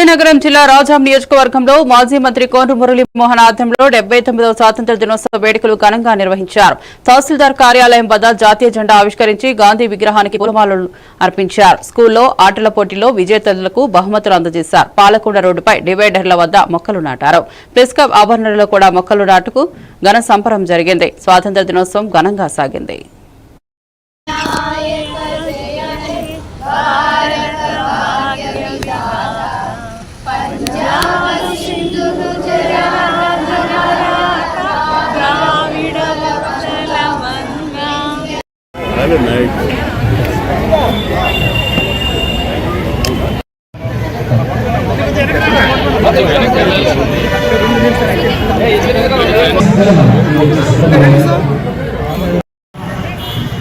విజయనగరం జిల్లా రాజాం నియోజకవర్గంలో మాజీ మంత్రి కోన మురళీ మోహన్ ఆధ్వర్యంలో 79వ స్వాతంత్ర్య దినోత్సవ వేడుకలు ఘనంగా నిర్వహించారు. తహసీల్దార్ కార్యాలయం వద్ద జాతీయ జెండా ఆవిష్కరించి గాంధీ విగ్రహానికి పూలమాలలు అర్పించారు. స్కూల్లో ఆటల పోటీలో విజేతలకు బహుమతులు అందజేశారు. పాలకొండ రోడ్డుపై డివైడర్ల వద్ద మొక్కలు నాటారు. ప్రెస్ క్లబ్ ఆవరణలో కూడా మొక్కలు నాటుకు ఘన సంబరం జరిగింది. స్వాతంత్ర్య దినోత్సవం ఘనంగా సాగింది.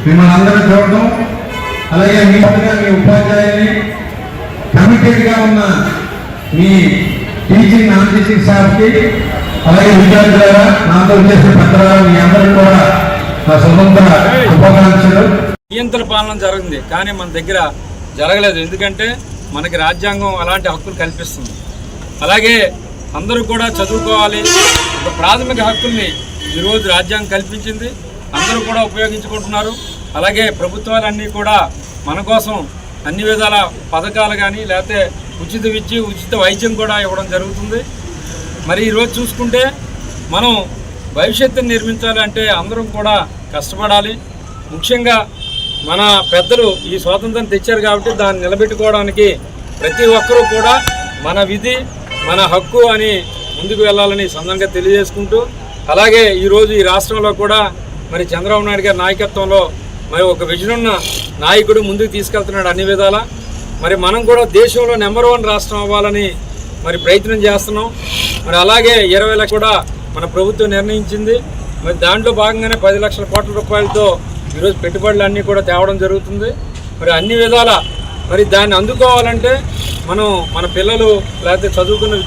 మిమ్మల్ని అందరూ చూడటం, అలాగే మీ ఉపాధ్యాయుని కమిటెడ్గా ఉన్న మీ టీచింగ్ నాన్ టీచింగ్ స్టాఫ్కి, అలాగే విద్యార్థులారా, నాతో చేసిన పత్రాలు మీ అందరూ కూడా నా స్వతంత్ర శుభాకాంక్షలు. నియంత్రణ పాలన జరిగింది, కానీ మన దగ్గర జరగలేదు. ఎందుకంటే మనకి రాజ్యాంగం అలాంటి హక్కులు కల్పిస్తుంది. అలాగే అందరూ కూడా చదువుకోవాలి, ఒక ప్రాథమిక హక్కుల్ని ఈరోజు రాజ్యాంగం కల్పించింది. అందరూ కూడా ఉపయోగించుకుంటున్నారు. అలాగే ప్రభుత్వాలన్నీ కూడా మన కోసం అన్ని విధాల పథకాలు కానీ, లేకపోతే ఉచిత విద్య, ఉచిత వైద్యం కూడా ఇవ్వడం జరుగుతుంది. మరి ఈరోజు చూసుకుంటే మనం భవిష్యత్తుని నిర్మించాలంటే అందరం కూడా కష్టపడాలి. ముఖ్యంగా మన పెద్దలు ఈ స్వాతంత్రం తెచ్చారు కాబట్టి దాన్ని నిలబెట్టుకోవడానికి ప్రతి ఒక్కరూ కూడా మన విధి, మన హక్కు అని ముందుకు వెళ్ళాలని సందర్భంగా తెలియజేసుకుంటూ, అలాగే ఈరోజు ఈ రాష్ట్రంలో కూడా మరి చంద్రబాబు నాయుడు గారి నాయకత్వంలో మరి ఒక విజన్ ఉన్న నాయకుడు ముందుకు తీసుకెళ్తున్నాడు అన్ని విధాల. మరి మనం కూడా దేశంలో నెంబర్ 1 రాష్ట్రం అవ్వాలని మరి ప్రయత్నం చేస్తున్నాం. మరి అలాగే 20 కూడా మన ప్రభుత్వం నిర్ణయించింది. మరి దాంట్లో భాగంగానే 10 లక్షల కోట్ల రూపాయలతో ఈరోజు పెట్టుబడులు అన్నీ కూడా తేవడం జరుగుతుంది. మరి అన్ని విధాల మరి దాన్ని అందుకోవాలంటే మనం మన పిల్లలు లేకపోతే చదువుకున్న